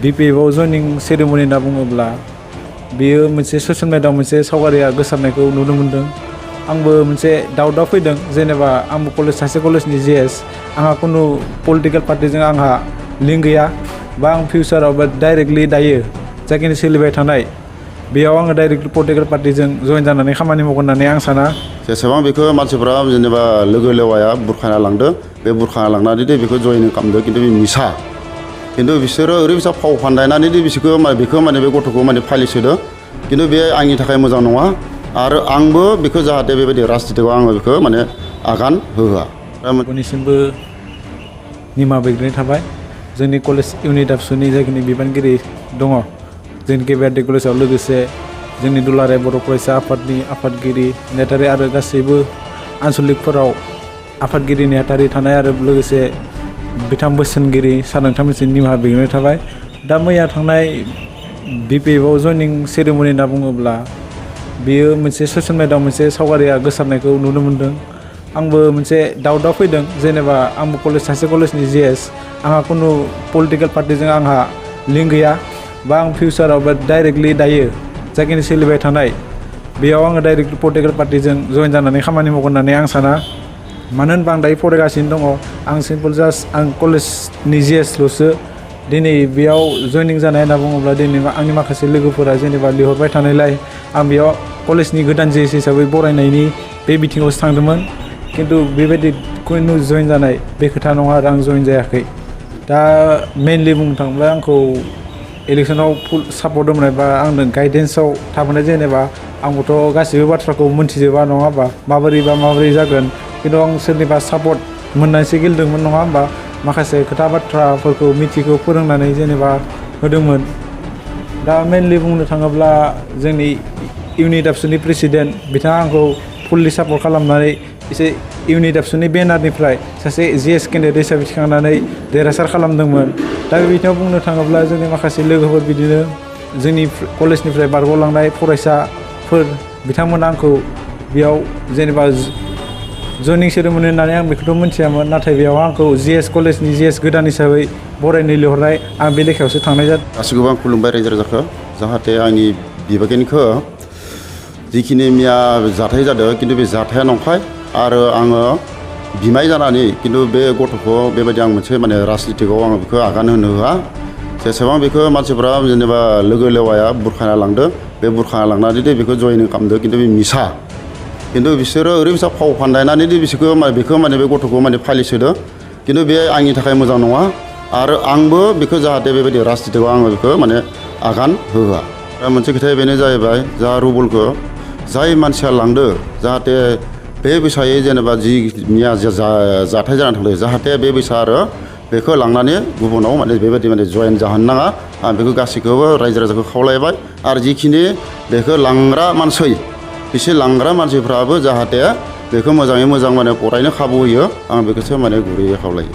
BPFआव जयनिं ceremony होनना बुङोब्ला बेयो मोनसे ससियेल मिडियाआव मोनसे सावगारिया गोसारनायखौ नुनो मोन्दों। आंबो मोनसे डाउटआव फैदों जेनेबा आंबो सासे कलेजनि GS आंहा खुनु पलिटिकेल पार्टिजों आंहा लिंक गैया बा आं फिउचाराव बा डाइरेक्टलि दायो जाखिनि सोलिबाय थानाय बेयाव आङो डाइरेक्टलि पलिटिकेल पार्टिजों जइन जानानै खामानि मावगोन होननानै आं साना। जेसेबां बेखौ मानसिफ्रा जेनेबा लोगो लेवाया बुरखाना लांदों बे बुरखाना लांनानै बेखौ जयनिं खालामदों खिन्थु बे मिसा खिन्थु बिसोरो ओरैबायसा फाव फान्दायनानै बेखौ माने बे गथ'खौ माने फालिसोदों खिन्थु बे आंनि थाखाय मोजां नङा आरो आंबो बेखौ जाहाथे बेबायदि राजनितिआव आङो बेखौ माने आगान होआ। बयनिसिमबो निमाहा बिग्रोनाय थाबाय जोंनि कलेज इउनिट आबसुनि जाखिनि बिबानगिरि दङ जोंनि केबिआरडि कलेजाव लोगोसे जोंनि दुलाराय बर' फरायसा आफादनि आफादगिरि नेहाथारि आरो गासैबो आनसलिकफोराव आफादगिरि नेहाथारि थानाय आरो लोगोसे बिथां बोसोनगिरि सार नोंथांमोनसिम निमाहा बिग्रोनाय थाबाय। दा मैया थांनाय BPFआव जयनिं सेरेमनि होनना बुङोब्ला बेयो मोनसे ससियेल मिडियाआव मोनसे सावगारिया गोसारनायखौ नुनो मोन्दों। आंबो मोनसे डाउटआव फैदों जेनेबा आंबो सासे कलेजनि GS आंहा खुनु पलिटिकेल पार्टिजों आंहा लिंक गैया बा आं फिउचाराव बा डाइरेक्टलि दायो जाखिनि सोलिबाय थानाय बेयाव आङो डाइरेक्टलि पलिटिकेल पार्टिजों जइन जानानै खामानि मावगोन होननानै आं साना। मानो होनबा आं दायो फरायगासिनो दङ आं सिम्पोल जास्ट आं कलेजनि GSल'सो दिनै बेयाव जयनिं जानाय होनना बुङोब्ला दिनै आंनि माखासे लोगोफोरा जेनेबा लिंहरबाय थानायलाय आं बेयाव कलेजनि गोदान GS हिसाबै बरायनायनि बे बिथिङावसो थांदोंमोन खिन्थु बेबायदि कुनु जइन जानाय बे खोथा नङा आरो आं जइन जायाखै। दा मेनलि बुंनो थाङोब्ला आंखौ इलेक्सनाव फुल सापर्ट होनाय बा आंनो गाइडेन्सआव थाबोनाय जेनेबा आंबोथ' गासिबो बाथ्राखौ मोनथिजोबा नङा होमबा माबोरै जागोन खिन्थु आं सोरनिबा सापर्ट मोननानैसो गेलेदोंमोन नङा होमबा माखासे खोथा बाथ्राफोरखौ मिथिखौ फोरोंनानै जेनेबा होदोंमोन। दा मेनलि बुंनो थाङोब्ला जोंनि इउनिट आबसुनि प्रेसिडेन्ट बिथाङा आंखौ फुल्लि सापर्ट खालामनानै एसे इउनिट आबसुनि बेनारनिफ्राय सासे GS केन्डिडेट हिसाबै थिखांनानै देरहासार खालामदोंमोन। दा बे बिथिङाव बुंनो थाङोब्ला जोंनि माखासे लोगोफोर बिदिनो जोंनि कलेजनिफ्राय बारग'लांनाय फरायसाफोर बिथांमोना आंखौ बेयाव जेनेबा जयनिं सेरेमनि होननानै आं बेखौथ' मिथियामोन नाथाय बेयाव आंखौ कलेजनि GS गोदान हिसाबै बरायनो लिंहरनाय आं बे लेखायावसो थांनाय जादों। गासैखौबो आं खुलुमबाय रायजो राजाखौ जाहाथे आंनि बिबागिनिखौ जिखिनि मैया जाथाय जादों खिन्थु बे जाथाया नंखाय आरो आङो बिमाय जानानै खिन्थु बे गथ'खौ बेबायदि आं मोनसे माने राजनितिआव आङो बेखौ आगान होनो होआ। जेसेबां बेखौ मानसिफ्रा जेनेबा लोगो लेवाया बुरखाना लांदों बे बुरखाना लांनानै बेखौ जयनिं खालामदों खिन्थु बे मिसा खिन्थु बिसोरो ओरैबायसा फाव फान्दायनानै बेखौ माने बे गथ'खौ माने फालिसोदों खिन्थु बे आंनि थाखाय मोजां नङा आरो आंबो बेखौ जाहाथे बेबायदि राजनितिआव आङो बेखौ माने आगान होआ। दा मोनसे खोथाया बेनो जाहैबाय जा रुबलखौ जाय मानसिया लांदो जाहाथे बे बैसायै जेनेबा जि मैया जाथाय जानानै थांदों जाहाथे बे बैसा आरो बेखौ लांनानै गुबुनाव माने बेबायदि माने जयेन जाहोनो नाङा आं बेखौ गासैखौबो रायजो राजाखौ खावलायबाय आरो जिखिनि बेखौ लांग्रा मानसि बिसोर लांग्रा मानसिफ्राबो जाहाथे बेखौ मोजाङै मोजां माने फरायनो खाबु होयो आं बेखौसो माने गुरैयै खावलायो।